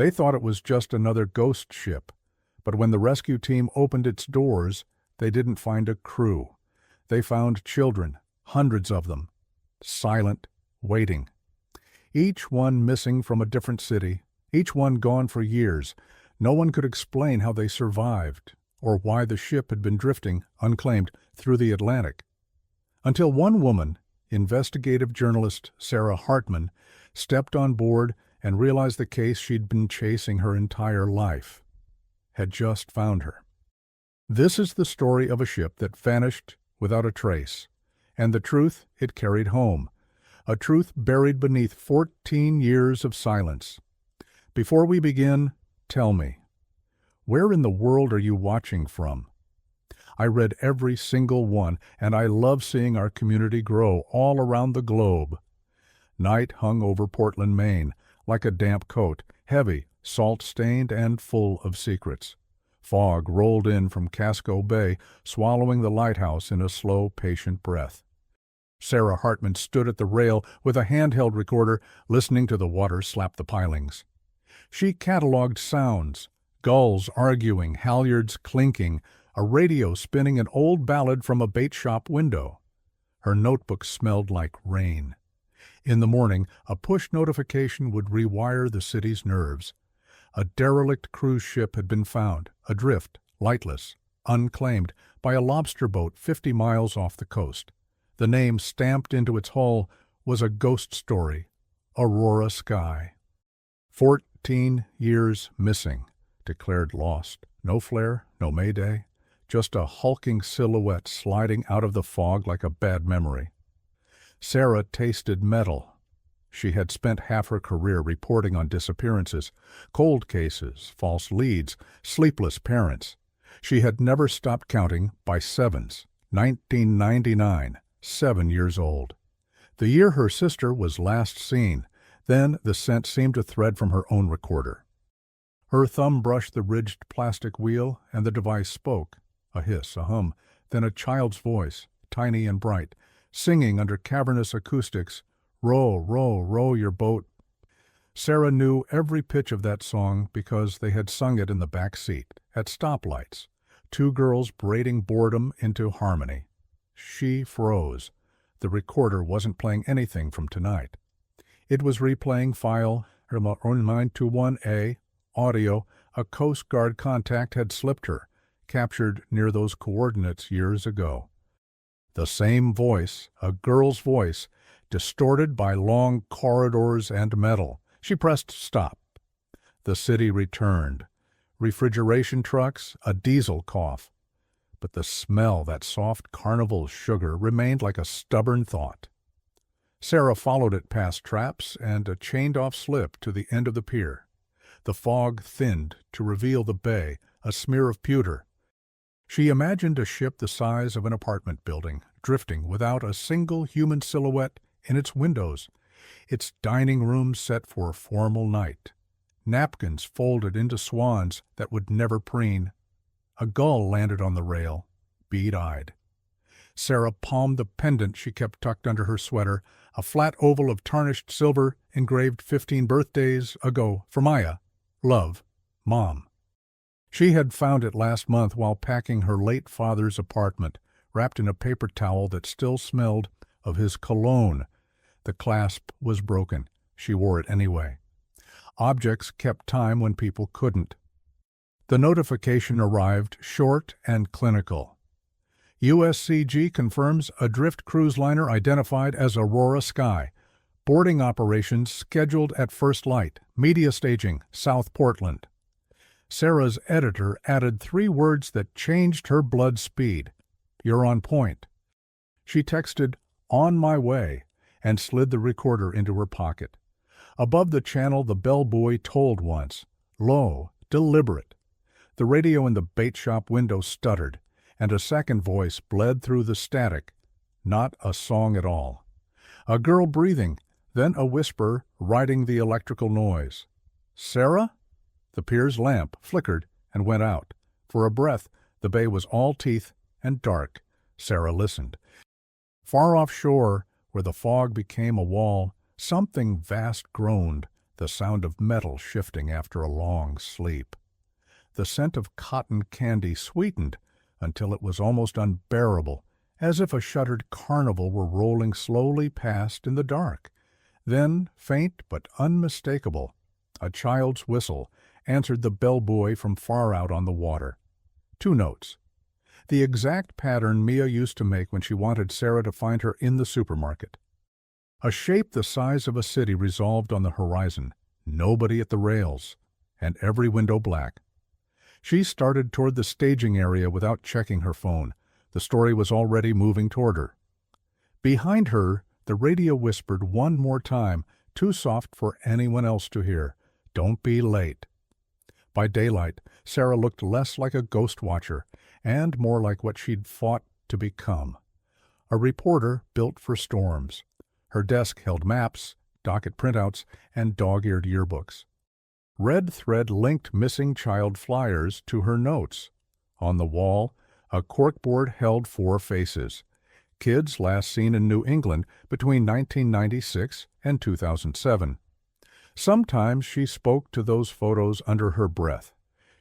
They thought it was just another ghost ship, but when the rescue team opened its doors, they didn't find a crew. They found children, hundreds of them, silent, waiting. Each one missing from a different city, each one gone for years. No one could explain how they survived, or why the ship had been drifting, unclaimed, through the Atlantic. Until one woman, investigative journalist Sarah Hartman, stepped on board and realized the case she'd been chasing her entire life had just found her. This is the story of a ship that vanished without a trace, and the truth it carried home, a truth buried beneath 14 years of silence. Before we begin, tell me, where in the world are you watching from? I read every single one, and I love seeing our community grow all around the globe. Night hung over Portland, Maine, like a damp coat, heavy, salt-stained, and full of secrets. Fog rolled in from Casco Bay, swallowing the lighthouse in a slow, patient breath. Sarah Hartman stood at the rail with a handheld recorder, listening to the water slap the pilings. She cataloged sounds, gulls arguing, halyards clinking, a radio spinning an old ballad from a bait shop window. Her notebook smelled like rain. In the morning, a push notification would rewire the city's nerves. A derelict cruise ship had been found, adrift, lightless, unclaimed, by a lobster boat 50 miles off the coast. The name stamped into its hull was a ghost story, Aurora Sky. 14 years missing, declared lost. No flare, no mayday, just a hulking silhouette sliding out of the fog like a bad memory. Sarah tasted metal. She had spent half her career reporting on disappearances, cold cases, false leads, sleepless parents. She had never stopped counting by sevens. 1999, 7 years old. The year her sister was last seen. Then the scent seemed to thread from her own recorder. Her thumb brushed the ridged plastic wheel, and the device spoke. A hiss, a hum, then a child's voice, tiny and bright, singing under cavernous acoustics, "Row, row, row your boat." Sarah knew every pitch of that song because they had sung it in the back seat, at stoplights, two girls braiding boredom into harmony. She froze. The recorder wasn't playing anything from tonight. It was replaying file 921A, audio. A Coast Guard contact had slipped her, captured near those coordinates years ago. The same voice, a girl's voice, distorted by long corridors and metal. She pressed stop. The city returned. Refrigeration trucks, a diesel cough. But the smell, that soft carnival sugar, remained like a stubborn thought. Sarah followed it past traps and a chained-off slip to the end of the pier. The fog thinned to reveal the bay, a smear of pewter. She imagined a ship the size of an apartment building, drifting without a single human silhouette in its windows, its dining room set for a formal night, napkins folded into swans that would never preen. A gull landed on the rail, bead-eyed. Sarah palmed the pendant she kept tucked under her sweater, a flat oval of tarnished silver engraved 15 birthdays ago for Maya. Love, Mom. She had found it last month while packing her late father's apartment, wrapped in a paper towel that still smelled of his cologne. The clasp was broken. She wore it anyway. Objects kept time when people couldn't. The notification arrived short and clinical. USCG confirms adrift cruise liner identified as Aurora Sky. Boarding operations scheduled at first light. Media staging, South Portland. Sarah's editor added 3 words that changed her blood speed. "You're on point." She texted, "On my way," and slid the recorder into her pocket. Above the channel the bellboy tolled once, low, deliberate. The radio in the bait shop window stuttered, and a second voice bled through the static. Not a song at all. A girl breathing, then a whisper riding the electrical noise. "Sarah?" The pier's lamp flickered and went out. For a breath, the bay was all teeth and dark. Sarah listened. Far offshore, where the fog became a wall, something vast groaned, the sound of metal shifting after a long sleep. The scent of cotton candy sweetened until it was almost unbearable, as if a shuttered carnival were rolling slowly past in the dark. Then, faint but unmistakable, a child's whistle answered the bellbuoy from far out on the water. 2 notes. The exact pattern Mia used to make when she wanted Sarah to find her in the supermarket. A shape the size of a city resolved on the horizon, nobody at the rails, and every window black. She started toward the staging area without checking her phone. The story was already moving toward her. Behind her, the radio whispered one more time, too soft for anyone else to hear, "Don't be late." By daylight, Sarah looked less like a ghost watcher and more like what she'd fought to become. A reporter built for storms. Her desk held maps, docket printouts, and dog-eared yearbooks. Red thread linked missing child flyers to her notes. On the wall, a corkboard held 4 faces. Kids last seen in New England between 1996 and 2007. Sometimes she spoke to those photos under her breath.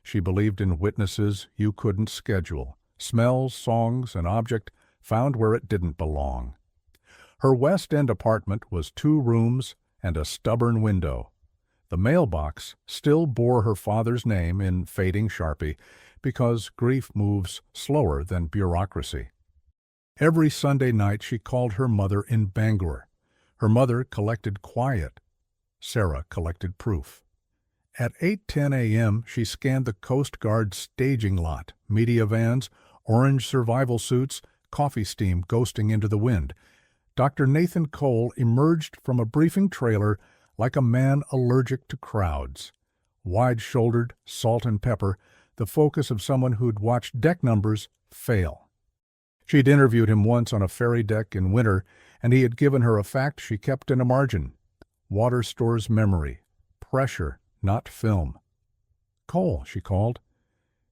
She believed in witnesses you couldn't schedule, smells, songs, an object found where it didn't belong. Her West End apartment was 2 rooms and a stubborn window. The mailbox still bore her father's name in fading Sharpie because grief moves slower than bureaucracy. Every Sunday night she called her mother in Bangor. Her mother collected quiet. Sarah collected proof. At 8:10 a.m. she scanned the Coast Guard staging lot, media vans, orange survival suits, coffee steam ghosting into the wind. Dr. Nathan Cole emerged from a briefing trailer like a man allergic to crowds. Wide-shouldered, salt and pepper, the focus of someone who'd watched deck numbers fail. She'd interviewed him once on a ferry deck in winter, and he had given her a fact she kept in a margin. Water stores memory. Pressure, not film. "Cole," she called.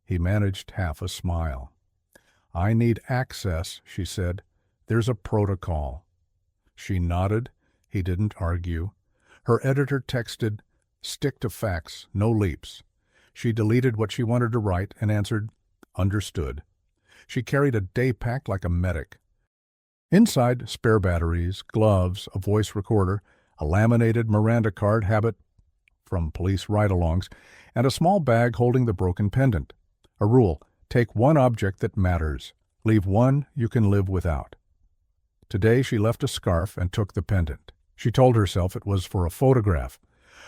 He managed half a smile. "I need access," she said. "There's a protocol." She nodded. He didn't argue. Her editor texted, "Stick to facts, no leaps." She deleted what she wanted to write and answered, "Understood." She carried a day pack like a medic. Inside, spare batteries, gloves, a voice recorder, a laminated Miranda card habit from police ride-alongs, and a small bag holding the broken pendant. A rule: take one object that matters. Leave one you can live without. Today she left a scarf and took the pendant. She told herself it was for a photograph.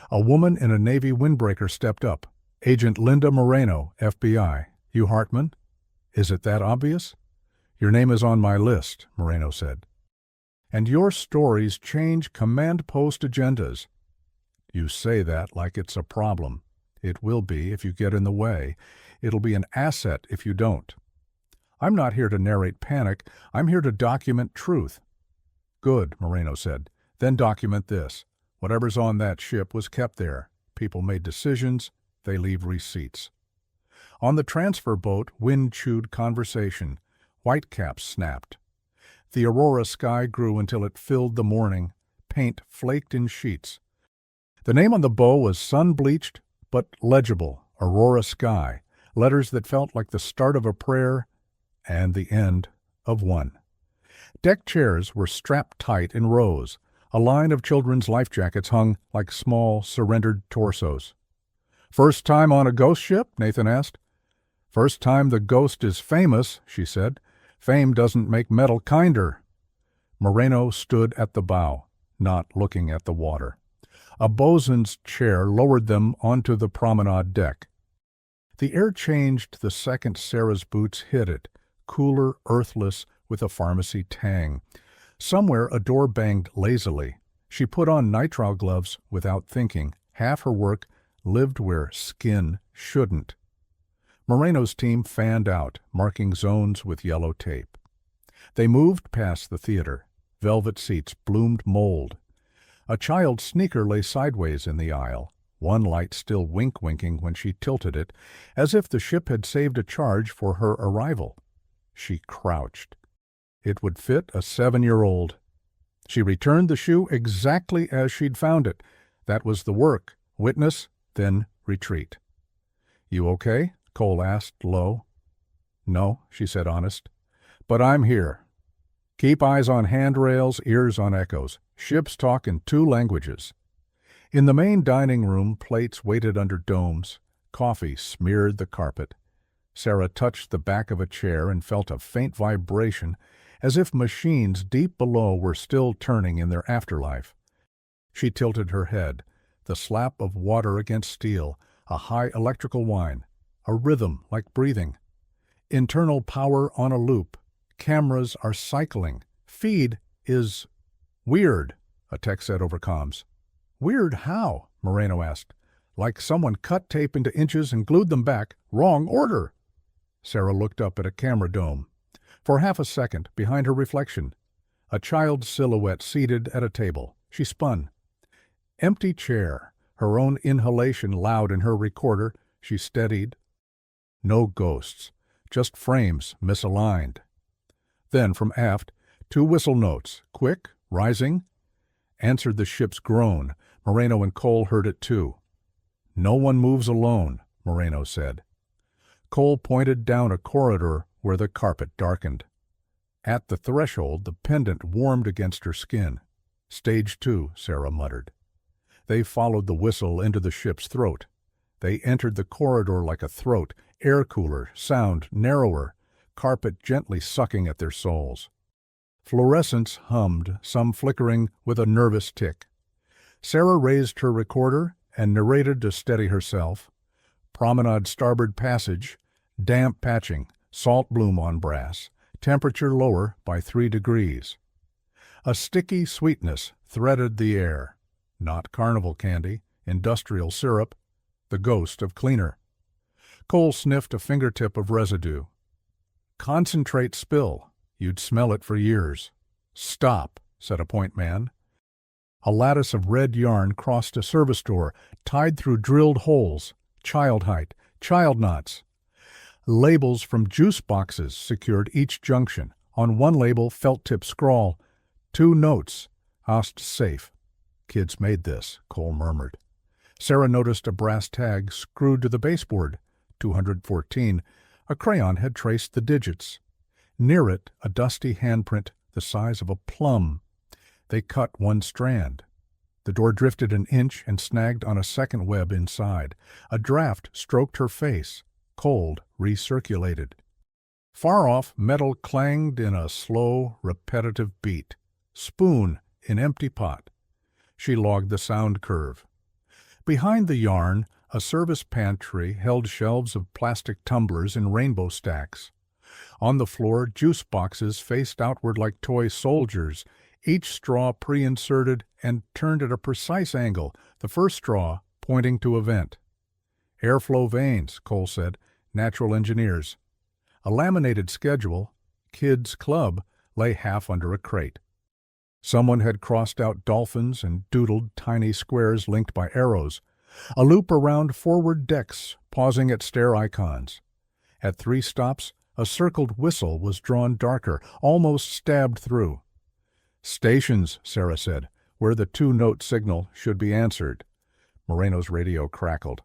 A woman in a Navy windbreaker stepped up. "Agent Linda Moreno, FBI. You Hartman? Is it that obvious?" "Your name is on my list," Moreno said. "And your stories change command post agendas." "You say that like it's a problem. It will be if you get in the way. It'll be an asset if you don't." "I'm not here to narrate panic. I'm here to document truth." "Good," Moreno said. "Then document this. Whatever's on that ship was kept there. People made decisions. They leave receipts." On the transfer boat, wind-chewed conversation. Whitecaps snapped. The aurora sky grew until it filled the morning. Paint flaked in sheets. The name on the bow was sun-bleached but legible, Aurora Sky, letters that felt like the start of a prayer and the end of one. Deck chairs were strapped tight in rows. A line of children's life jackets hung like small, surrendered torsos. "First time on a ghost ship?" Nathan asked. "First time the ghost is famous," she said. "Fame doesn't make metal kinder." Moreno stood at the bow, not looking at the water. A bosun's chair lowered them onto the promenade deck. The air changed the second Sarah's boots hit it, cooler, earthless, with a pharmacy tang. Somewhere a door banged lazily. She put on nitrile gloves without thinking. Half her work lived where skin shouldn't. Moreno's team fanned out, marking zones with yellow tape. They moved past the theater. Velvet seats bloomed mold. A child's sneaker lay sideways in the aisle, one light still wink-winking when she tilted it, as if the ship had saved a charge for her arrival. She crouched. It would fit a 7-year-old. She returned the shoe exactly as she'd found it, That was the work. Witness, then retreat. "You okay?" Cole asked, low. "No," she said, honest. "But I'm here. Keep eyes on handrails, ears on echoes. Ships talk in 2 languages." In the main dining room, plates waited under domes. Coffee smeared the carpet. Sarah touched the back of a chair and felt a faint vibration, as if machines deep below were still turning in their afterlife. She tilted her head, the slap of water against steel, a high electrical whine, a rhythm like breathing. Internal power on a loop. Cameras are cycling. Feed is weird, a tech said over comms. "Weird how?" Moreno asked. "Like someone cut tape into inches and glued them back. Wrong order." Sarah looked up at a camera dome. For half a second, behind her reflection, a child's silhouette seated at a table. She spun. Empty chair, her own inhalation loud in her recorder, she steadied. No ghosts, just frames misaligned. Then, from aft, 2 whistle notes, quick, rising, answered the ship's groan. Moreno and Cole heard it too. "No one moves alone," Moreno said. Cole pointed down a corridor where the carpet darkened. At the threshold, the pendant warmed against her skin. "Stage 2, Sarah muttered. They followed the whistle into the ship's throat. They entered the corridor like a throat, air cooler, sound narrower, carpet gently sucking at their souls. Fluorescents hummed, some flickering with a nervous tick. Sarah raised her recorder and narrated to steady herself. Promenade starboard passage, damp patching, salt bloom on brass, temperature lower by 3 degrees. A sticky sweetness threaded the air. Not carnival candy, industrial syrup, the ghost of cleaner. Cole sniffed a fingertip of residue. "Concentrate spill. You'd smell it for years." "Stop," said a point man. A lattice of red yarn crossed a service door, tied through drilled holes, child height, child knots. Labels from juice boxes secured each junction. On one label, felt-tip scrawl, 2 notes, "Ost safe." "Kids made this," Cole murmured. Sarah noticed a brass tag screwed to the baseboard, 214. A crayon had traced the digits. Near it, a dusty handprint the size of a plum. They cut 1 strand. The door drifted an inch and snagged on a second web inside. A draft stroked her face. Cold, recirculated. Far off, metal clanged in a slow, repetitive beat. Spoon in empty pot. She logged the sound curve. Behind the yarn, a service pantry held shelves of plastic tumblers in rainbow stacks. On the floor, juice boxes faced outward like toy soldiers, each straw pre-inserted and turned at a precise angle, the first straw pointing to a vent. "Airflow vanes," Cole said. "Natural engineers." A laminated schedule, Kids Club, lay half under a crate. Someone had crossed out dolphins and doodled tiny squares linked by arrows. A loop around forward decks, pausing at stair icons. At 3 stops, a circled whistle was drawn darker, almost stabbed through. "Stations," Sarah said, "where the 2-note signal should be answered." Moreno's radio crackled.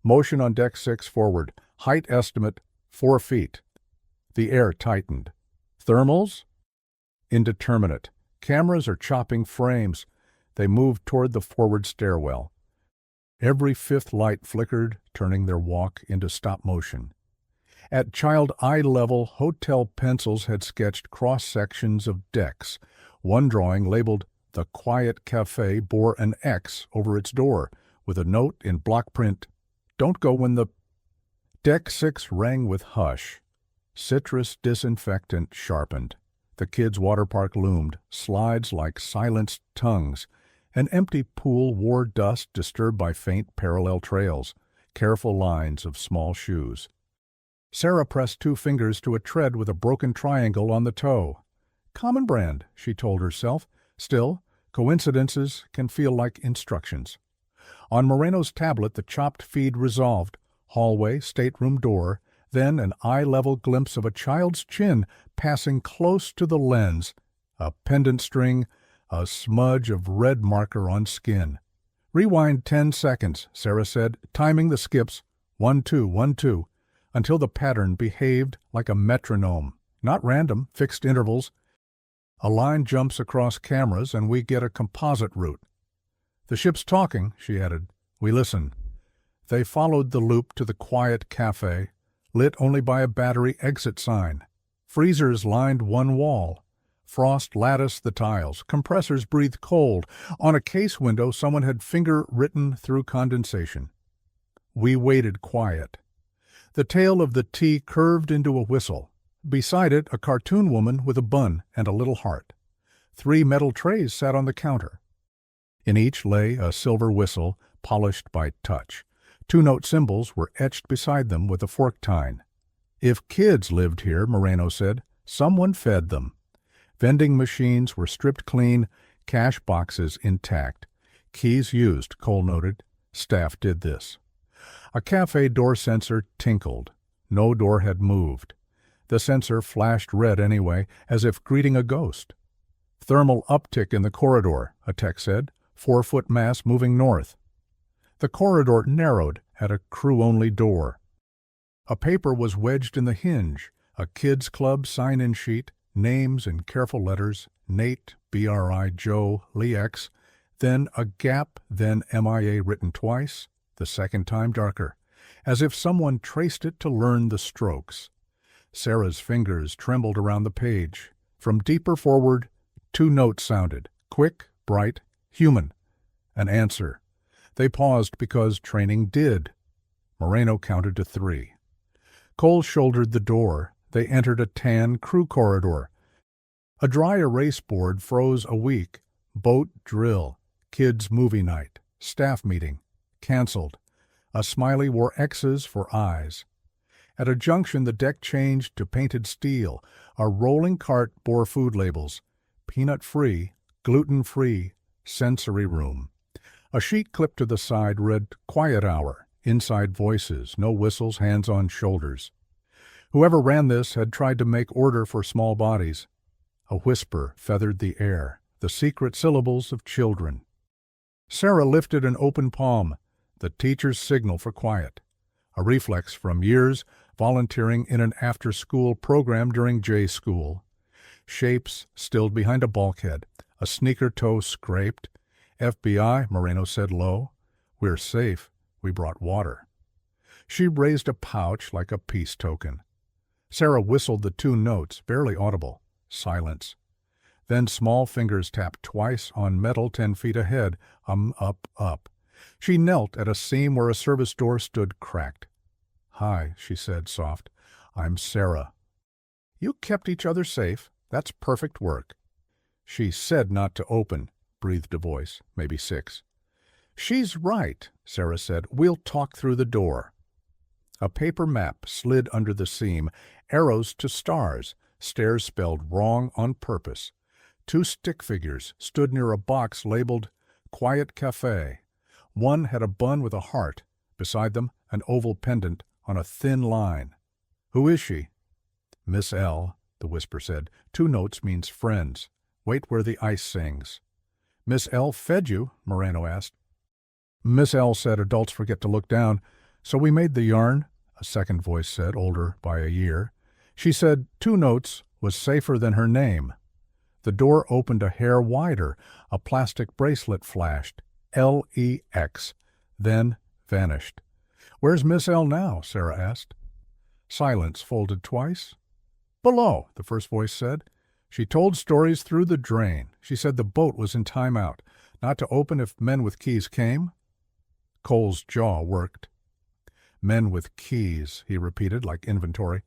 "Motion on deck 6 forward. Height estimate 4 feet. The air tightened. "Thermals?" "Indeterminate. Cameras are chopping frames." They moved toward the forward stairwell. Every 5th light flickered, turning their walk into stop motion. At child eye level, hotel pencils had sketched cross-sections of decks. One drawing, labeled "The Quiet Cafe," bore an X over its door, with a note in block print, "Don't go when the—" Deck 6 rang with hush. Citrus disinfectant sharpened. The kids' water park loomed, slides like silenced tongues. An empty pool wore dust disturbed by faint parallel trails, careful lines of small shoes. Sarah pressed 2 fingers to a tread with a broken triangle on the toe. Common brand, she told herself. Still, coincidences can feel like instructions. On Moreno's tablet, the chopped feed resolved. Hallway, stateroom door, then an eye-level glimpse of a child's chin passing close to the lens, a pendant string, a smudge of red marker on skin. Rewind 10 seconds, Sarah said, timing the skips 1, 2, 1, 2, until the pattern behaved like a metronome. Not random, fixed intervals. A line jumps across cameras and we get a composite route. The ship's talking, she added. We listen. They followed the loop to the quiet cafe, lit only by a battery exit sign. Freezers lined one wall. Frost latticed the tiles. Compressors breathed cold. On a case window, someone had finger-written through condensation. We waited quiet. The tail of the T curved into a whistle. Beside it, a cartoon woman with a bun and a little heart. 3 metal trays sat on the counter. In each lay a silver whistle, polished by touch. 2-note symbols were etched beside them with a fork tine. If kids lived here, Moreno said, someone fed them. Vending machines were stripped clean, cash boxes intact. Keys used, Cole noted. Staff did this. A cafe door sensor tinkled. No door had moved. The sensor flashed red anyway, as if greeting a ghost. Thermal uptick in the corridor, a tech said. 4-foot mass moving north. The corridor narrowed at a crew-only door. A paper was wedged in the hinge, a kids' club sign-in sheet, names in careful letters, Nate, B.R.I., Joe, Lee X, then a gap, then MIA written twice, the second time darker, as if someone traced it to learn the strokes. Sarah's fingers trembled around the page. From deeper forward, 2 notes sounded, quick, bright, human. An answer. They paused because training did. Moreno counted to 3. Cole shouldered the door. They entered a tan crew corridor. A dry erase board froze a week. Boat drill. Kids movie night. Staff meeting. Canceled. A smiley wore X's for eyes. At a junction, the deck changed to painted steel. A rolling cart bore food labels. Peanut-free, gluten-free, sensory room. A sheet clipped to the side read, Quiet Hour, inside voices, no whistles, hands on shoulders. Whoever ran this had tried to make order for small bodies. A whisper feathered the air, the secret syllables of children. Sarah lifted an open palm, the teacher's signal for quiet. A reflex from years volunteering in an after-school program during J-School. Shapes stilled behind a bulkhead, a sneaker toe scraped. FBI, Moreno said low. We're safe. We brought water. She raised a pouch like a peace token. Sarah whistled the 2 notes, barely audible. Silence. Then small fingers tapped twice on metal 10 feet ahead. Up, up. She knelt at a seam where a service door stood cracked. Hi, she said, soft. I'm Sarah. You kept each other safe. That's perfect work. She said not to open, breathed a voice, maybe 6. She's right, Sarah said. We'll talk through the door. A paper map slid under the seam, arrows to stars, stairs spelled wrong on purpose. 2 stick figures stood near a box labeled Quiet Cafe. One had a bun with a heart, beside them an oval pendant on a thin line. Who is she? Miss L, the whisper said. 2 notes means friends. Wait where the ice sings. Miss L fed you? Moreno asked. Miss L said adults forget to look down, so we made the yarn, a second voice said, older by a year. She said 2 notes was safer than her name. The door opened a hair wider. A plastic bracelet flashed. LEX, then vanished. Where's Miss L now? Sarah asked. Silence folded twice. Below, the first voice said. She told stories through the drain. She said the boat was in timeout, not to open if men with keys came. Cole's jaw worked. Men with keys, he repeated like inventory.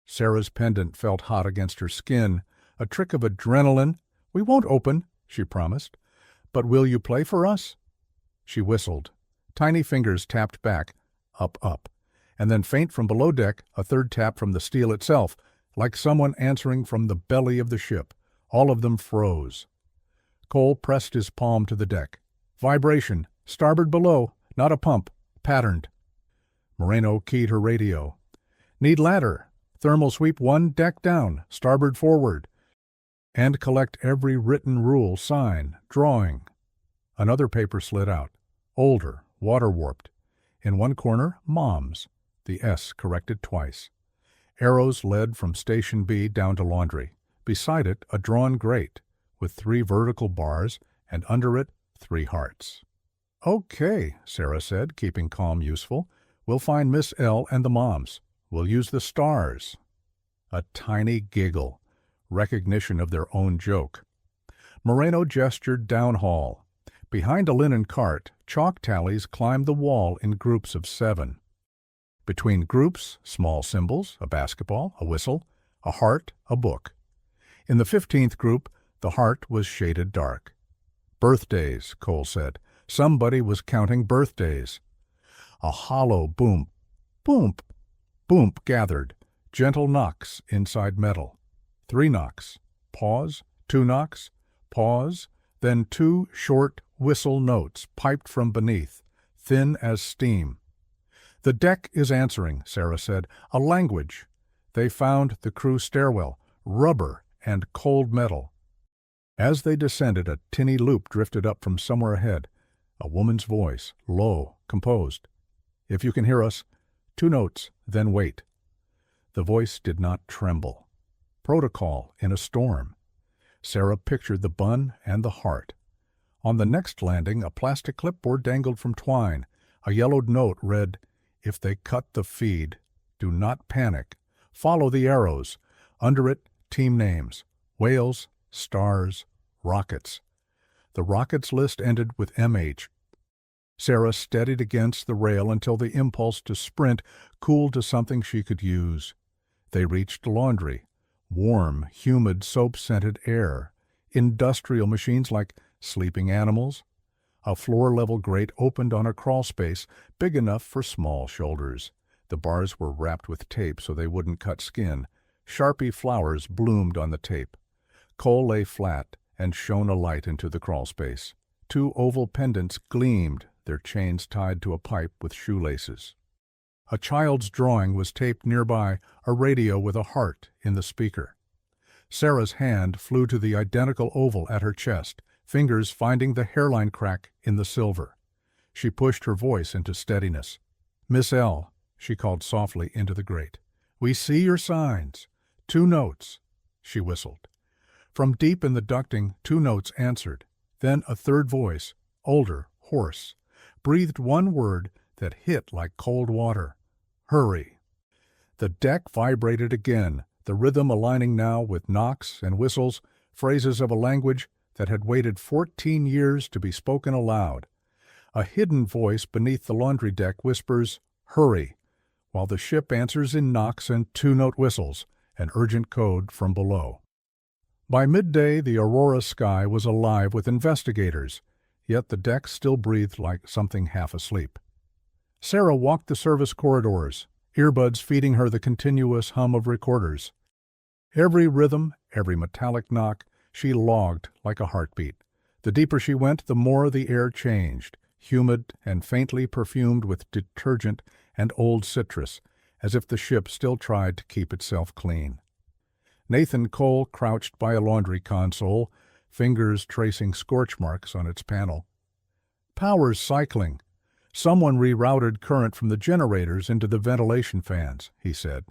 Sarah's pendant felt hot against her skin. A trick of adrenaline. We won't open, she promised. But will you play for us? She whistled. Tiny fingers tapped back, up, up. And then faint from below deck, a third tap from the steel itself, like someone answering from the belly of the ship. All of them froze. Cole pressed his palm to the deck. Vibration. Starboard below. Not a pump. Patterned. Moreno keyed her radio. Need ladder. Thermal sweep 1 deck down. Starboard forward. And collect every written rule, sign, drawing. Another paper slid out. older, water-warped. In one corner, Moms, the S corrected twice. Arrows led from Station B down to laundry. Beside it, a drawn grate, with 3 vertical bars, and under it, 3 hearts. "Okay," Sarah said, keeping calm useful. "We'll find Miss L and the Moms. We'll use the stars." A tiny giggle, recognition of their own joke. Moreno gestured down hall. Behind a linen cart, chalk tallies climbed the wall in groups of 7. Between groups, small symbols, a basketball, a whistle, a heart, a book. In the 15th group, the heart was shaded dark. "Birthdays," Cole said. Somebody was counting birthdays. A hollow boom, boom, boom gathered, gentle knocks inside metal. 3 knocks, pause, 2 knocks, pause, then 2 short whistle notes piped from beneath, thin as steam. "The deck is answering," Sarah said. "A language." They found the crew stairwell, rubber and cold metal. As they descended, a tinny loop drifted up from somewhere ahead. A woman's voice, low, composed. "If you can hear us, 2 notes, then wait." The voice did not tremble. Protocol in a storm. Sarah pictured the bun and the heart. On the next landing, a plastic clipboard dangled from twine. A yellowed note read, "If they cut the feed, do not panic. Follow the arrows." Under it, team names: Whales, Stars, Rockets. The Rockets list ended with MH. Sarah steadied against the rail until the impulse to sprint cooled to something she could use. They reached laundry. Warm, humid, soap-scented air. Industrial machines like sleeping animals. A floor-level grate opened on a crawlspace big enough for small shoulders. The bars were wrapped with tape so they wouldn't cut skin. Sharpie flowers bloomed on the tape. Cole lay flat and shone a light into the crawlspace. 2 oval pendants gleamed, their chains tied to a pipe with shoelaces. A child's drawing was taped nearby, a radio with a heart in the speaker. Sarah's hand flew to the identical oval at her chest, fingers finding the hairline crack in the silver. She pushed her voice into steadiness. "Miss L," she called softly into the grate. "We see your signs. 2 notes." She whistled. From deep in the ducting, 2 notes answered. Then a third voice, older, hoarse, breathed one word that hit like cold water. "Hurry." The deck vibrated again, the rhythm aligning now with knocks and whistles, phrases of a language that had waited 14 years to be spoken aloud. A hidden voice beneath the laundry deck whispers, "Hurry," while the ship answers in knocks and 2-note whistles, an urgent code from below. By midday, the Aurora sky was alive with investigators, yet the deck still breathed like something half asleep. Sarah walked the service corridors, earbuds feeding her the continuous hum of recorders. Every rhythm, every metallic knock, she logged like a heartbeat. The deeper she went, the more the air changed, humid and faintly perfumed with detergent and old citrus, as if the ship still tried to keep itself clean. Nathan Cole crouched by a laundry console, fingers tracing scorch marks on its panel. "Power's cycling. Someone rerouted current from the generators into the ventilation fans," he said.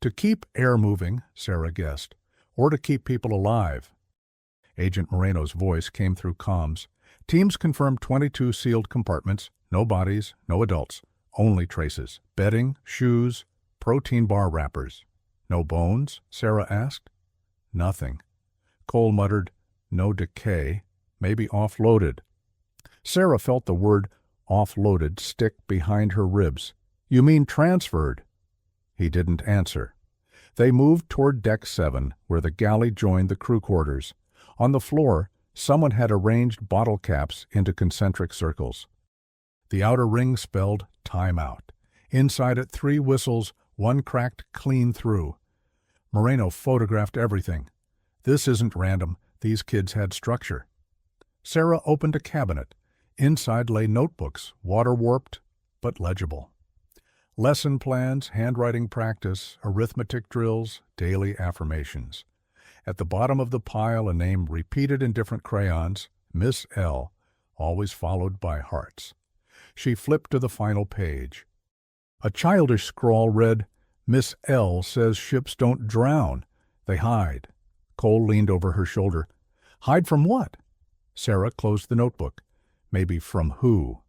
"To keep air moving," Sarah guessed, "or to keep people alive." Agent Moreno's voice came through comms. "Teams confirmed 22 sealed compartments, no bodies, no adults, only traces, bedding, shoes, protein bar wrappers." "No bones?" Sarah asked. "Nothing." Cole muttered, "No decay. Maybe offloaded." Sarah felt the word offloaded stick behind her ribs. "You mean transferred?" He didn't answer. They moved toward Deck 7, where the galley joined the crew quarters. On the floor, someone had arranged bottle caps into concentric circles. The outer ring spelled "Time Out." Inside it, 3 whistles, one cracked clean through. Moreno photographed everything. "This isn't random. These kids had structure." Sarah opened a cabinet. Inside lay notebooks, water-warped, but legible. Lesson plans, handwriting practice, arithmetic drills, daily affirmations. At the bottom of the pile, a name repeated in different crayons, Miss L, always followed by hearts. She flipped to the final page. A childish scrawl read, "Miss L says ships don't drown. They hide." Cole leaned over her shoulder. "Hide from what?" Sarah closed the notebook. "Maybe from who?"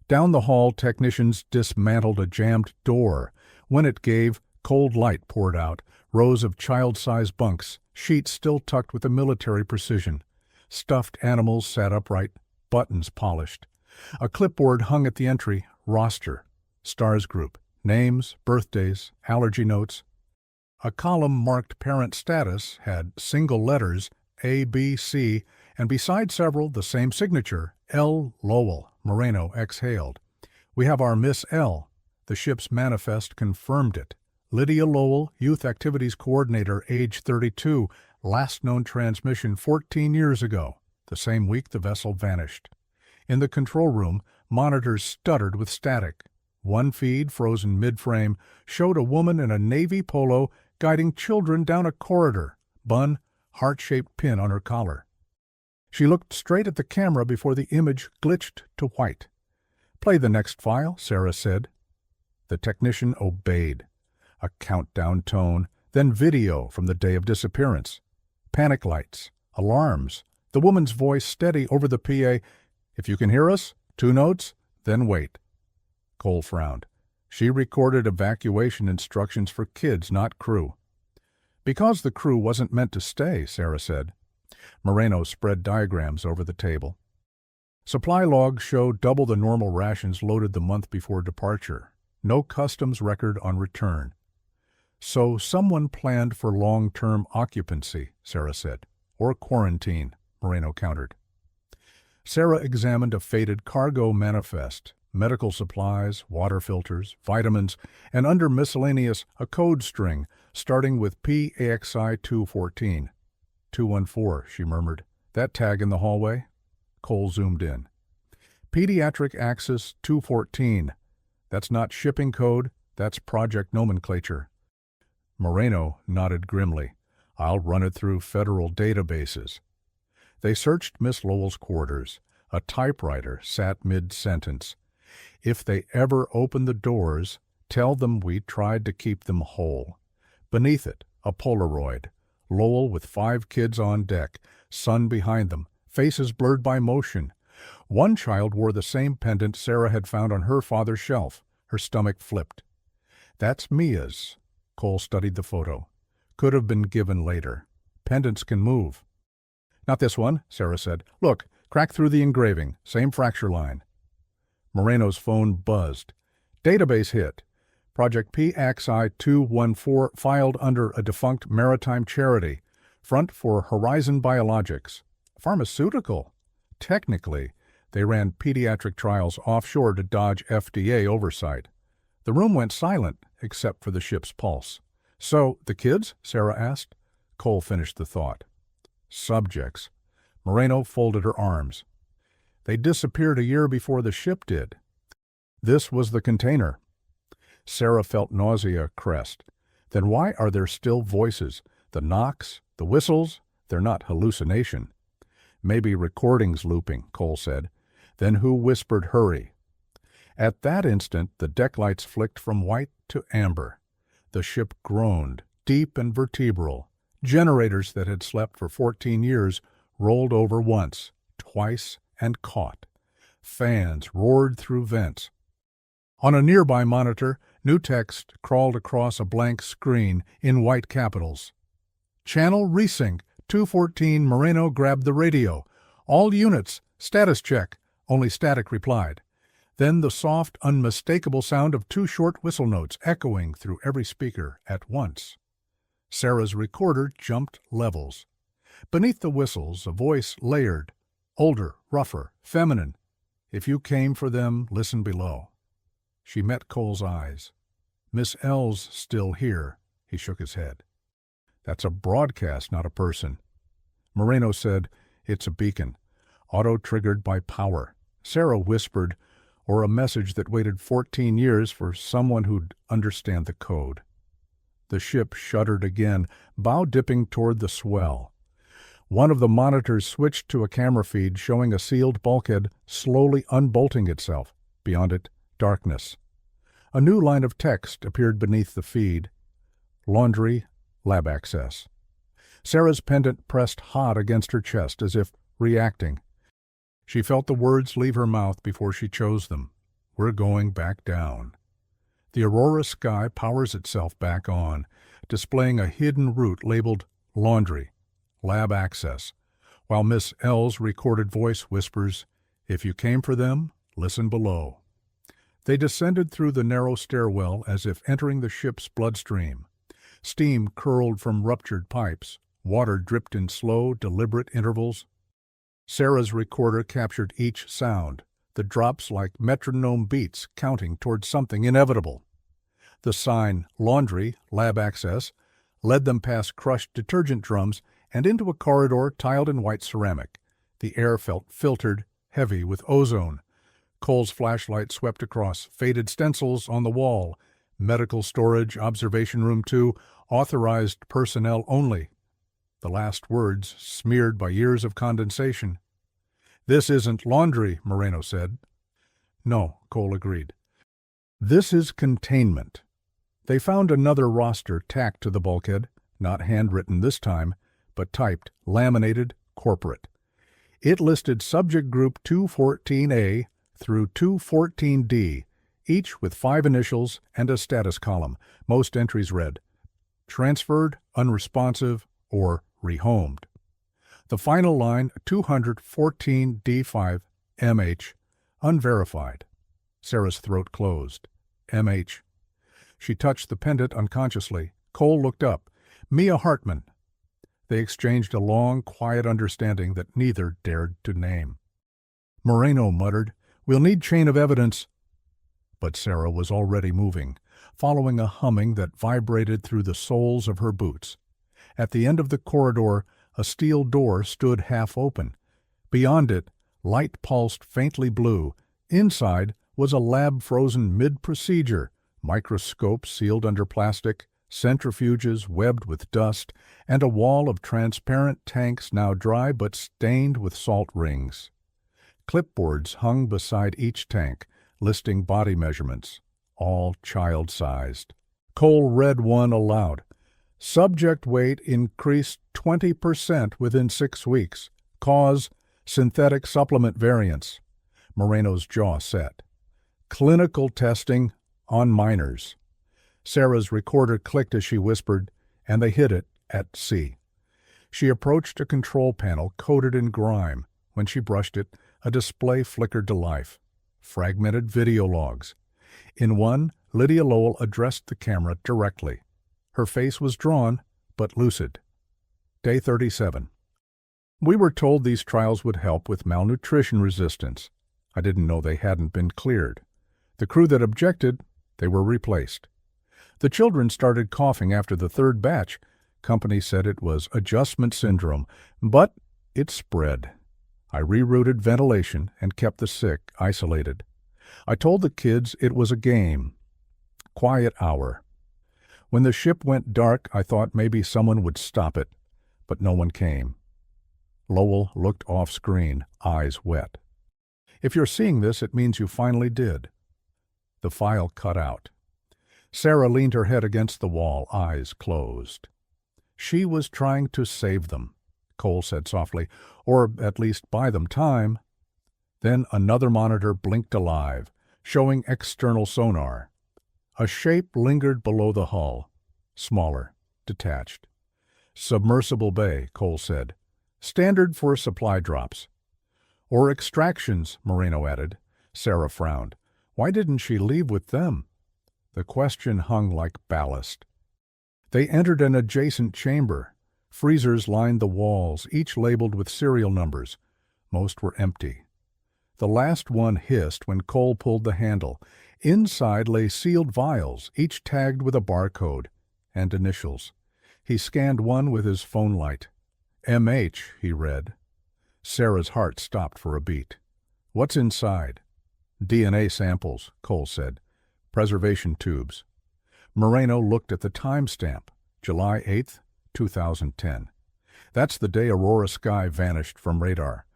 Down the hall, technicians dismantled a jammed door. When it gave, cold light poured out, rows of child-sized bunks, sheets still tucked with a military precision. Stuffed animals sat upright, buttons polished. A clipboard hung at the entry, roster, stars group, names, birthdays, allergy notes. A column marked parent status had single letters A, B, C, and beside several the same signature, L. Lowell. Moreno exhaled. "We have our Miss L." The ship's manifest confirmed it. Lydia Lowell, Youth Activities Coordinator, age 32, last known transmission 14 years ago, the same week the vessel vanished. In the control room, monitors stuttered with static. One feed, frozen mid-frame, showed a woman in a navy polo guiding children down a corridor, bun, heart-shaped pin on her collar. She looked straight at the camera before the image glitched to white. "Play the next file," Sarah said. The technician obeyed. A countdown tone, then video from the day of disappearance. Panic lights, alarms, the woman's voice steady over the PA. "If you can hear us, 2 notes, then wait." Cole frowned. She recorded evacuation instructions for kids, not crew. "Because the crew wasn't meant to stay," Sarah said. Moreno spread diagrams over the table. Supply logs showed double the normal rations loaded the month before departure. No customs record on return. "So someone planned for long-term occupancy," Sarah said. "Or quarantine," Moreno countered. Sarah examined a faded cargo manifest, medical supplies, water filters, vitamins, and under miscellaneous a code string starting with PAXI 214. 214, she murmured. "That tag in the hallway?" Cole zoomed in. "Pediatric Axis 214. That's not shipping code, that's project nomenclature." Moreno nodded grimly. "I'll run it through federal databases." They searched Miss Lowell's quarters. A typewriter sat mid-sentence. "If they ever open the doors, tell them we tried to keep them whole." Beneath it, a Polaroid. Lowell with 5 kids on deck, son behind them, faces blurred by motion. One child wore the same pendant Sarah had found on her father's shelf. Her stomach flipped. "That's Mia's." Cole studied the photo. "Could have been given later. Pendants can move." "Not this one," Sarah said. "Look, crack through the engraving. Same fracture line." Moreno's phone buzzed. "Database hit. Project PXI 214 filed under a defunct maritime charity. Front for Horizon Biologics. Pharmaceutical. Technically, they ran pediatric trials offshore to dodge FDA oversight." The room went silent, except for the ship's pulse. "So, the kids?" Sarah asked. Cole finished the thought. "Subjects." Moreno folded her arms. "They disappeared a year before the ship did. This was the container." Sarah felt nausea crest. "Then why are there still voices? The knocks, the whistles, they're not hallucination." "Maybe recordings looping," Cole said. "Then who whispered hurry?" At that instant, the deck lights flicked from white to amber. The ship groaned, deep and vertebral. Generators that had slept for 14 years rolled over once, twice, and caught. Fans roared through vents. On a nearby monitor, new text crawled across a blank screen in white capitals. "Channel resync. 214 Moreno grabbed the radio. All units, status check." Only static replied. Then the soft, unmistakable sound of 2 short whistle notes echoing through every speaker at once. Sarah's recorder jumped levels. Beneath the whistles, a voice layered, older, rougher, feminine. "If you came for them, listen below." She met Cole's eyes. "Miss L's still here." He shook his head. "That's a broadcast, not a person." Moreno said, "It's a beacon, auto-triggered by power." Sarah whispered, "Or a message that waited 14 years for someone who'd understand the code." The ship shuddered again, bow dipping toward the swell. One of the monitors switched to a camera feed showing a sealed bulkhead slowly unbolting itself. Beyond it, darkness. A new line of text appeared beneath the feed. Laundry, lab access. Sarah's pendant pressed hot against her chest as if reacting. She felt the words leave her mouth before she chose them. We're going back down. The Aurora Sky powers itself back on, displaying a hidden route labeled Laundry, Lab Access, while Miss L's recorded voice whispers, "If you came for them, listen below." They descended through the narrow stairwell as if entering the ship's bloodstream. Steam curled from ruptured pipes. Water dripped in slow, deliberate intervals. Sarah's recorder captured each sound, the drops like metronome beats counting toward something inevitable. The sign, Laundry, Lab Access, led them past crushed detergent drums and into a corridor tiled in white ceramic. The air felt filtered, heavy with ozone. Cole's flashlight swept across, faded stencils on the wall. Medical storage, observation room 2, authorized personnel only. The last words smeared by years of condensation. "This isn't laundry," Moreno said. "No," Cole agreed. "This is containment." They found another roster tacked to the bulkhead, not handwritten this time, but typed, laminated, corporate. It listed subject group 214A through 214D, each with 5 initials and a status column. Most entries read, transferred, unresponsive, or rehomed. The final line, 214D5, MH, unverified. Sarah's throat closed. MH. She touched the pendant unconsciously. Cole looked up. Mia Hartman. They exchanged a long, quiet understanding that neither dared to name. Moreno muttered, "We'll need chain of evidence." But Sarah was already moving, following a humming that vibrated through the soles of her boots. At the end of the corridor, a steel door stood half open. Beyond it, light pulsed faintly blue. Inside was a lab frozen mid-procedure, microscopes sealed under plastic, centrifuges webbed with dust, and a wall of transparent tanks now dry but stained with salt rings. Clipboards hung beside each tank, listing body measurements, all child-sized. Cole read one aloud. Subject weight increased 20% within 6 weeks. Cause, synthetic supplement variants. Moreno's jaw set. Clinical testing on minors. Sarah's recorder clicked as she whispered, and they hit it at C. She approached a control panel coated in grime. When she brushed it, a display flickered to life. Fragmented video logs. In one, Lydia Lowell addressed the camera directly. Her face was drawn, but lucid. Day 37. We were told these trials would help with malnutrition resistance. I didn't know they hadn't been cleared. The crew that objected, they were replaced. The children started coughing after the 3rd batch. Company said it was adjustment syndrome, but it spread. I rerouted ventilation and kept the sick isolated. I told the kids it was a game. Quiet hour. When the ship went dark, I thought maybe someone would stop it, but no one came. Lowell looked off-screen, eyes wet. If you're seeing this, it means you finally did. The file cut out. Sarah leaned her head against the wall, eyes closed. She was trying to save them, Cole said softly, or at least buy them time. Then another monitor blinked alive, showing external sonar. A shape lingered below the hull, smaller, detached. Submersible bay, Cole said. Standard for supply drops. Or extractions, Moreno added. Sarah frowned. Why didn't she leave with them? The question hung like ballast. They entered an adjacent chamber. Freezers lined the walls, each labeled with serial numbers. Most were empty. The last one hissed when Cole pulled the handle. Inside lay sealed vials, each tagged with a barcode and initials. He scanned one with his phone light. MH, he read. Sarah's heart stopped for a beat. What's inside? DNA samples, Cole said. Preservation tubes. Moreno looked at the timestamp, July 8th, 2010. That's the day Aurora Sky vanished from radar.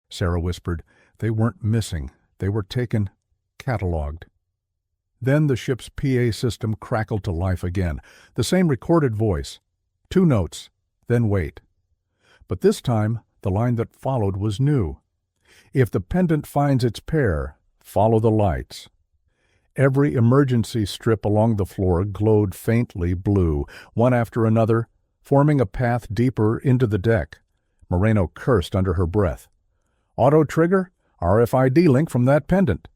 Sarah whispered, they weren't missing. They were taken. catalogued. Then the ship's PA system crackled to life again, the same recorded voice. 2 notes, then wait. But this time, the line that followed was new. If the pendant finds its pair, follow the lights. Every emergency strip along the floor glowed faintly blue, one after another, forming a path deeper into the deck. Moreno cursed under her breath. Auto trigger, RFID link from that pendant.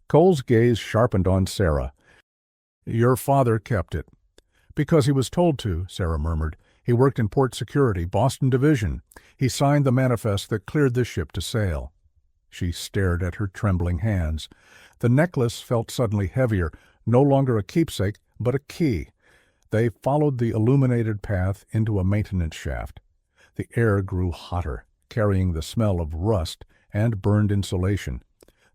Cole's gaze sharpened on Sarah. Your father kept it. Because he was told to, Sarah murmured. He worked in port security, Boston Division. He signed the manifest that cleared the ship to sail. She stared at her trembling hands. The necklace felt suddenly heavier, no longer a keepsake, but a key. They followed the illuminated path into a maintenance shaft. The air grew hotter, carrying the smell of rust and burned insulation.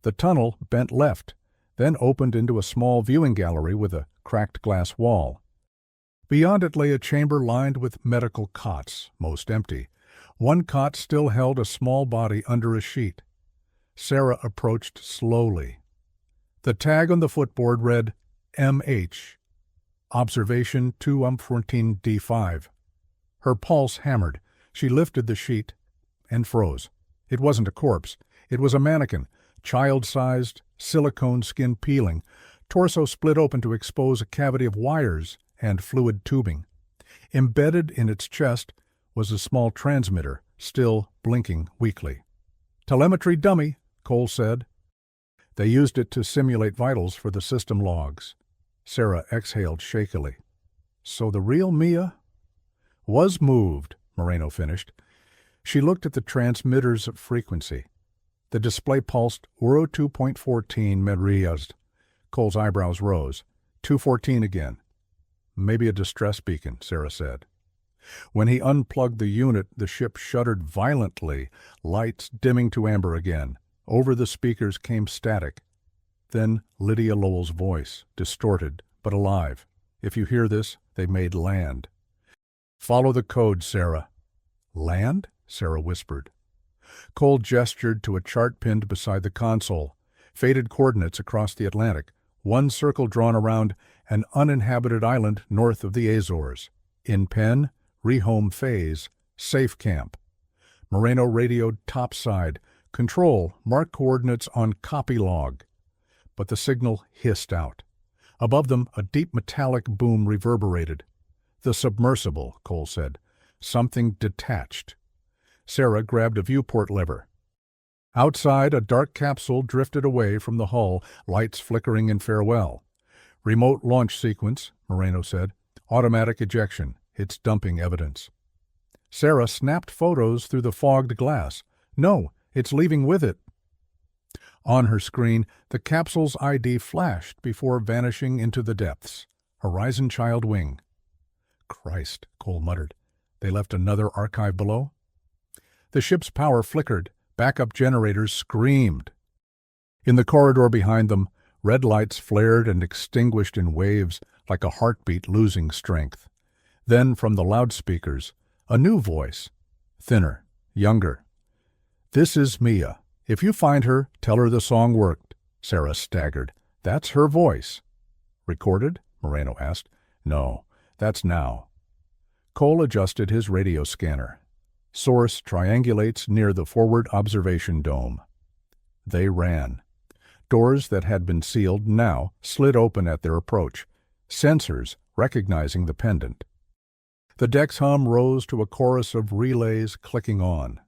The tunnel bent left, then opened into a small viewing gallery with a cracked glass wall. Beyond it lay a chamber lined with medical cots, most empty. One cot still held a small body under a sheet. Sarah approached slowly. The tag on the footboard read, MH, Observation 214D5. Her pulse hammered. She lifted the sheet and froze. It wasn't a corpse. It was a mannequin, child-sized, silicone skin peeling, torso split open to expose a cavity of wires and fluid tubing. Embedded in its chest was a small transmitter, still blinking weakly. Telemetry dummy, Cole said. They used it to simulate vitals for the system logs. Sarah exhaled shakily. So the real Mia was moved, Moreno finished. She looked at the transmitter's frequency. The display pulsed Uro 2.14 Medrias. Cole's eyebrows rose. 214 again. Maybe a distress beacon, Sarah said. When he unplugged the unit, the ship shuddered violently, lights dimming to amber again. Over the speakers came static. Then Lydia Lowell's voice, distorted but alive. If you hear this, they made land. Follow the code, Sarah. Land? Sarah whispered. Cole gestured to a chart pinned beside the console. Faded coordinates across the Atlantic. One circle drawn around an uninhabited island north of the Azores. In pen, rehome phase, safe camp. Moreno radioed topside. Control, mark coordinates on copy log. But the signal hissed out. Above them, a deep metallic boom reverberated. The submersible, Cole said. Something detached. Sarah grabbed a viewport lever. Outside, a dark capsule drifted away from the hull, lights flickering in farewell. Remote launch sequence, Moreno said. Automatic ejection. It's dumping evidence. Sarah snapped photos through the fogged glass. No, it's leaving with it. On her screen, the capsule's ID flashed before vanishing into the depths. Horizon Child Wing. Christ, Cole muttered. They left another archive below? The ship's power flickered. Backup generators screamed. In the corridor behind them, red lights flared and extinguished in waves like a heartbeat losing strength. Then, from the loudspeakers, a new voice, thinner, younger. This is Mia. If you find her, tell her the song worked. Sarah staggered. That's her voice. Recorded? Moreno asked. No, that's now. Cole adjusted his radio scanner. Source triangulates near the forward observation dome. They ran. Doors that had been sealed now slid open at their approach, sensors recognizing the pendant. The deck's hum rose to a chorus of relays clicking on.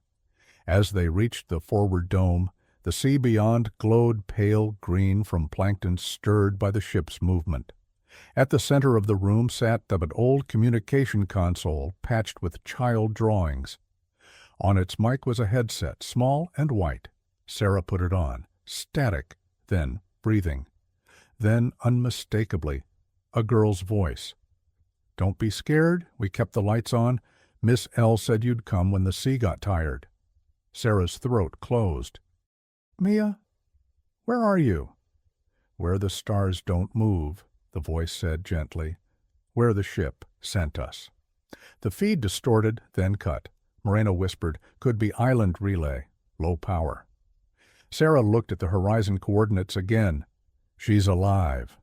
As they reached the forward dome, the sea beyond glowed pale green from plankton stirred by the ship's movement. At the center of the room sat an old communication console patched with child drawings. On its mic was a headset, small and white. Sarah put it on, static, then breathing. Then, unmistakably, a girl's voice. Don't be scared, we kept the lights on. Miss L said you'd come when the sea got tired. Sarah's throat closed. Mia, where are you? Where the stars don't move, the voice said gently. Where the ship sent us. The feed distorted, then cut. Moreno whispered, could be island relay, low power. Sarah looked at the horizon coordinates again. She's alive.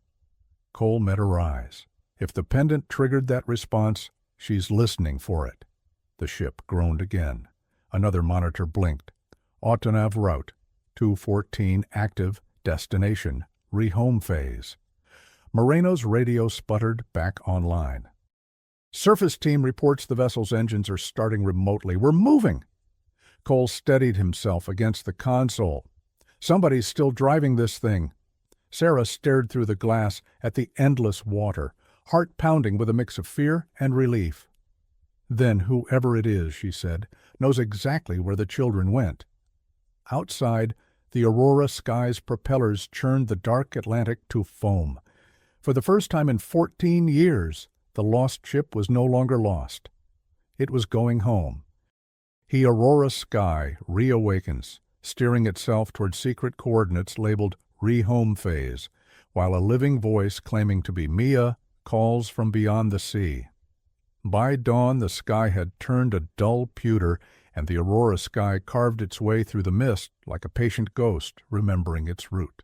Cole met her eyes. If the pendant triggered that response, she's listening for it. The ship groaned again. Another monitor blinked. Autonov route, 214 active, destination, rehome phase. Moreno's radio sputtered back online. Surface team reports the vessel's engines are starting remotely. We're moving! Cole steadied himself against the console. Somebody's still driving this thing. Sarah stared through the glass at the endless water, heart pounding with a mix of fear and relief. Then whoever it is, she said, knows exactly where the children went. Outside, the Aurora Sky's propellers churned the dark Atlantic to foam. For the first time in 14 years, the lost ship was no longer lost. It was going home. The Aurora Sky reawakens, steering itself toward secret coordinates labeled Rehome Phase, while a living voice claiming to be Mia calls from beyond the sea. By dawn, the sky had turned a dull pewter, and the Aurora Sky carved its way through the mist like a patient ghost remembering its route.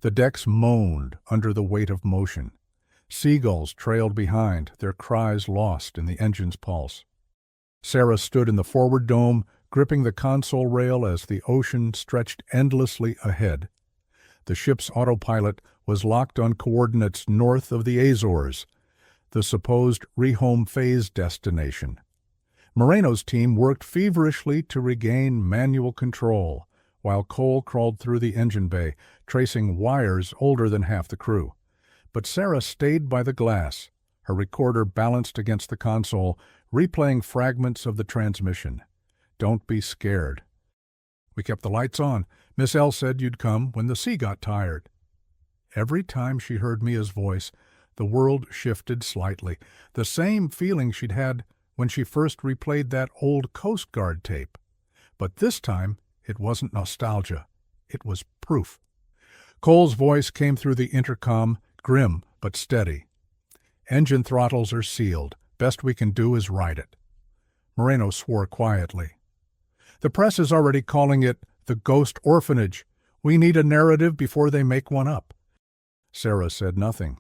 The decks moaned under the weight of motion. Seagulls trailed behind, their cries lost in the engine's pulse. Sarah stood in the forward dome, gripping the console rail as the ocean stretched endlessly ahead. The ship's autopilot was locked on coordinates north of the Azores, the supposed rehome phase destination. Moreno's team worked feverishly to regain manual control, while Cole crawled through the engine bay, tracing wires older than half the crew. But Sarah stayed by the glass, her recorder balanced against the console, replaying fragments of the transmission. "Don't be scared. We kept the lights on. Miss L said you'd come when the sea got tired." Every time she heard Mia's voice, the world shifted slightly, the same feeling she'd had when she first replayed that old Coast Guard tape. But this time, it wasn't nostalgia. It was proof. Cole's voice came through the intercom, grim but steady. "Engine throttles are sealed. Best we can do is ride it." Moreno swore quietly. "The press is already calling it the Ghost Orphanage. We need a narrative before they make one up." Sarah said nothing.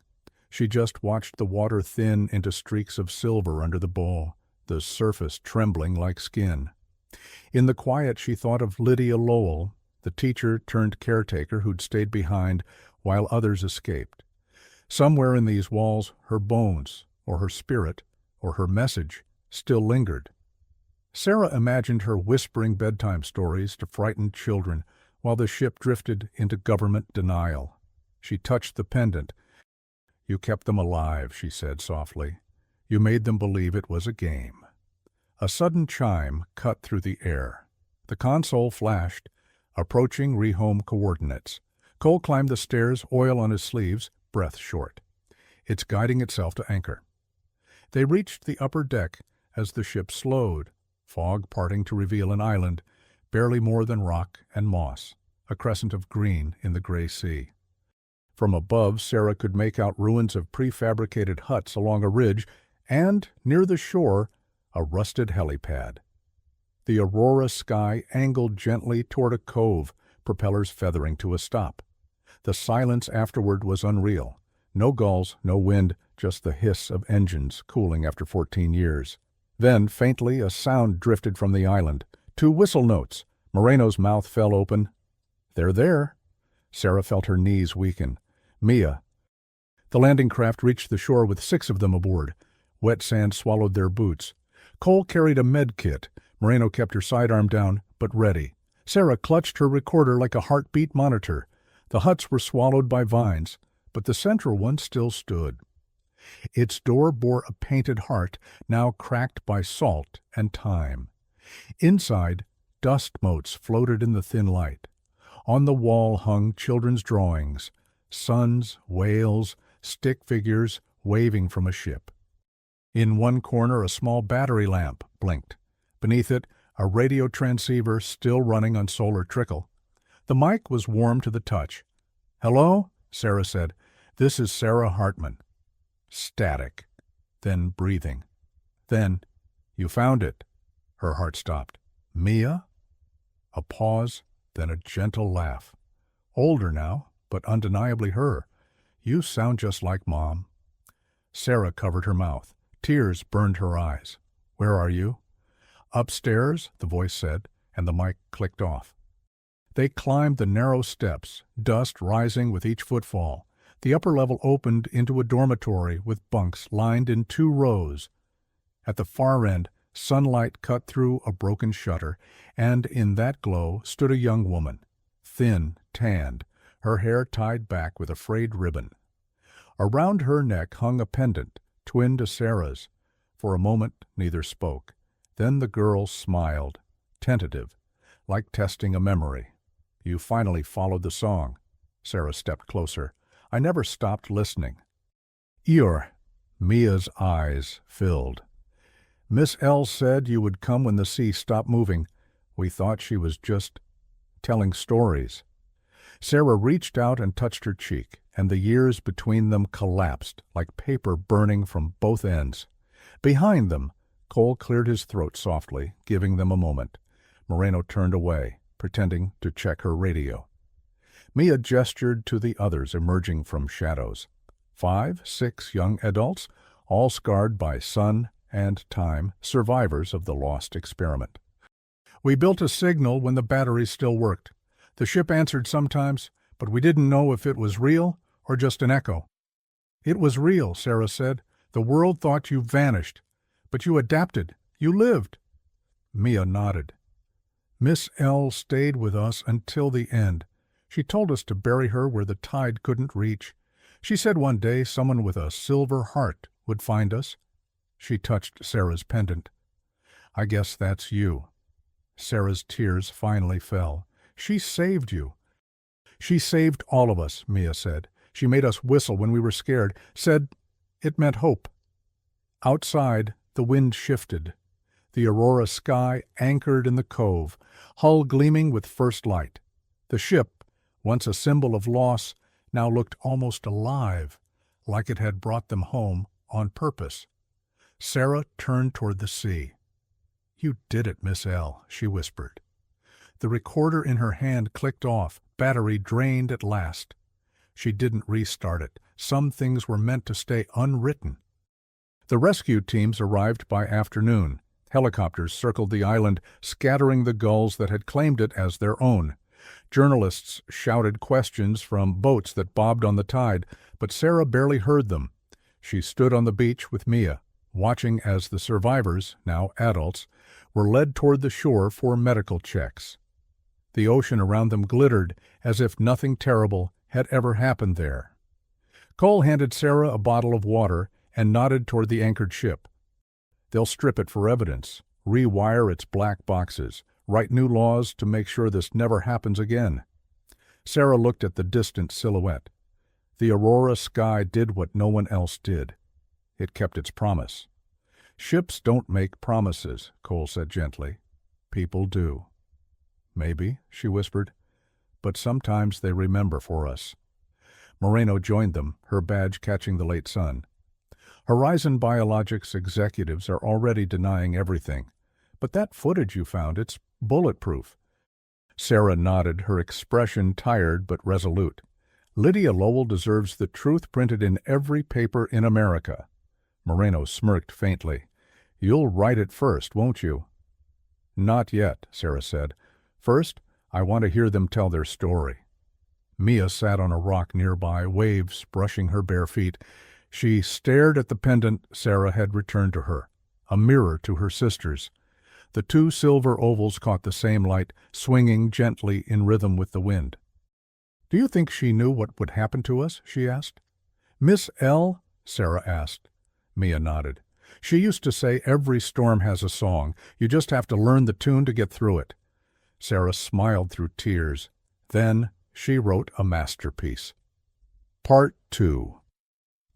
She just watched the water thin into streaks of silver under the bow, the surface trembling like skin. In the quiet she thought of Lydia Lowell, the teacher turned caretaker who'd stayed behind while others escaped. Somewhere in these walls her bones, or her spirit, or her message still lingered. Sarah imagined her whispering bedtime stories to frightened children while the ship drifted into government denial. She touched the pendant. "You kept them alive," she said softly. "You made them believe it was a game." A sudden chime cut through the air. The console flashed, approaching rehome coordinates. Cole climbed the stairs, oil on his sleeves, breath short. "It's guiding itself to anchor." They reached the upper deck as the ship slowed, fog parting to reveal an island, barely more than rock and moss, a crescent of green in the gray sea. From above, Sarah could make out ruins of prefabricated huts along a ridge, and, near the shore, a rusted helipad. The Aurora Sky angled gently toward a cove, propellers feathering to a stop. The silence afterward was unreal. No gulls, no wind, just the hiss of engines cooling after 14 years. Then, faintly, a sound drifted from the island. 2 whistle notes. Moreno's mouth fell open. "They're there." Sarah felt her knees weaken. "Mia." The landing craft reached the shore with 6 of them aboard. Wet sand swallowed their boots. Cole carried a med kit. Moreno kept her sidearm down, but ready. Sarah clutched her recorder like a heartbeat monitor. The huts were swallowed by vines, but the central one still stood. Its door bore a painted heart, now cracked by salt and time. Inside, dust motes floated in the thin light. On the wall hung children's drawings, suns, whales, stick figures waving from a ship. In one corner, a small battery lamp blinked. Beneath it, a radio transceiver still running on solar trickle. The mic was warm to the touch. "Hello?" Sarah said. "This is Sarah Hartman." Static. Then breathing. Then, "You found it." Her heart stopped. "Mia?" A pause, then a gentle laugh. Older now, but undeniably her. You sound just like Mom. Sarah covered her mouth. Tears burned her eyes. Where are you? Upstairs, the voice said, and the mic clicked off. They climbed the narrow steps, dust rising with each footfall. The upper level opened into a dormitory with bunks lined in 2 rows. At the far end, sunlight cut through a broken shutter, and in that glow stood a young woman, thin, tanned, her hair tied back with a frayed ribbon. Around her neck hung a pendant, twin to Sarah's. For a moment neither spoke. Then the girl smiled, tentative, like testing a memory. You finally followed the song. Sarah stepped closer. I never stopped listening. Eeyore. Mia's eyes filled. Miss L said you would come when the sea stopped moving. We thought she was just telling stories. Sarah reached out and touched her cheek, and the years between them collapsed like paper burning from both ends. Behind them, Cole cleared his throat softly, giving them a moment. Moreno turned away, pretending to check her radio. Mia gestured to the others emerging from shadows. 5, 6 young adults, all scarred by sun and time, survivors of the lost experiment. We built a signal when the batteries still worked. The ship answered sometimes, but we didn't know if it was real or just an echo. It was real, Sarah said. The world thought you vanished, but you adapted. You lived. Mia nodded. Miss L stayed with us until the end. She told us to bury her where the tide couldn't reach. She said one day someone with a silver heart would find us. She touched Sarah's pendant. I guess that's you. Sarah's tears finally fell. She saved you. She saved all of us, Mia said. She made us whistle when we were scared, said it meant hope. Outside, the wind shifted. The aurora sky anchored in the cove, hull gleaming with first light. The ship, once a symbol of loss, now looked almost alive, like it had brought them home on purpose. Sarah turned toward the sea. You did it, Miss L, she whispered. The recorder in her hand clicked off, battery drained at last. She didn't restart it. Some things were meant to stay unwritten. The rescue teams arrived by afternoon. Helicopters circled the island, scattering the gulls that had claimed it as their own. Journalists shouted questions from boats that bobbed on the tide, but Sarah barely heard them. She stood on the beach with Mia, watching as the survivors, now adults, were led toward the shore for medical checks. The ocean around them glittered as if nothing terrible had ever happened there. Cole handed Sarah a bottle of water and nodded toward the anchored ship. They'll strip it for evidence, rewire its black boxes, write new laws to make sure this never happens again. Sarah looked at the distant silhouette. The aurora sky did what no one else did. It kept its promise. Ships don't make promises, Cole said gently. People do. Maybe, she whispered, but sometimes they remember for us. Moreno joined them, her badge catching the late sun. Horizon Biologics executives are already denying everything. But that footage you found, it's bulletproof. Sarah nodded, her expression tired but resolute. Lydia Lowell deserves the truth printed in every paper in America. Moreno smirked faintly. You'll write it first, won't you? Not yet, Sarah said. First, I want to hear them tell their story. Mia sat on a rock nearby, waves brushing her bare feet. She stared at the pendant Sarah had returned to her, a mirror to her sisters. The 2 silver ovals caught the same light, swinging gently in rhythm with the wind. Do you think she knew what would happen to us? She asked. Miss L? Sarah asked. Mia nodded. She used to say every storm has a song. You just have to learn the tune to get through it. Sarah smiled through tears. Then she wrote a masterpiece. Part 2.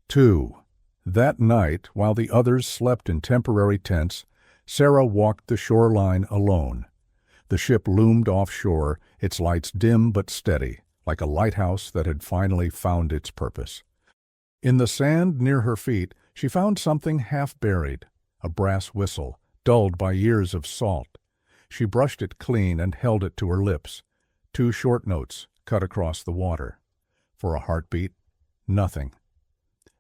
2. That night, while the others slept in temporary tents, Sarah walked the shoreline alone. The ship loomed offshore, its lights dim but steady, like a lighthouse that had finally found its purpose. In the sand near her feet, she found something half buried, a brass whistle, dulled by years of salt. She brushed it clean and held it to her lips. 2 short notes cut across the water. For a heartbeat, nothing.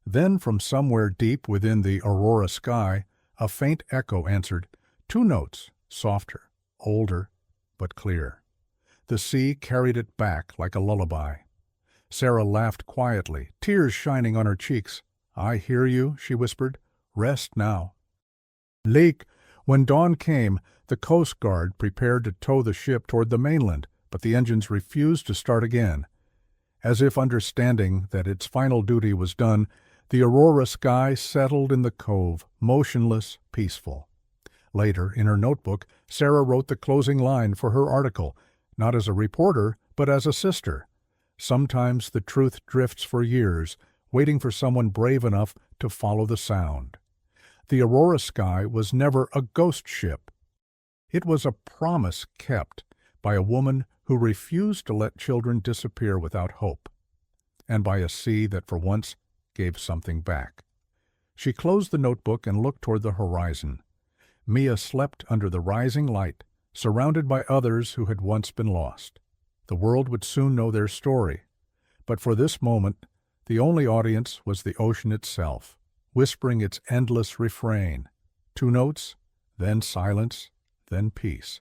Then from somewhere deep within the aurora sky, a faint echo answered, 2 notes, softer, older, but clear. The sea carried it back like a lullaby. Sarah laughed quietly, tears shining on her cheeks. "I hear you," she whispered. "Rest now." Lake. When dawn came, the Coast Guard prepared to tow the ship toward the mainland, but the engines refused to start again. As if understanding that its final duty was done, the aurora sky settled in the cove, motionless, peaceful. Later, in her notebook, Sarah wrote the closing line for her article, not as a reporter, but as a sister. Sometimes the truth drifts for years, waiting for someone brave enough to follow the sound. The aurora sky was never a ghost ship. It was a promise kept by a woman who refused to let children disappear without hope, and by a sea that for once gave something back. She closed the notebook and looked toward the horizon. Mia slept under the rising light, surrounded by others who had once been lost. The world would soon know their story, but for this moment, the only audience was the ocean itself, whispering its endless refrain. 2 notes, then silence, then peace.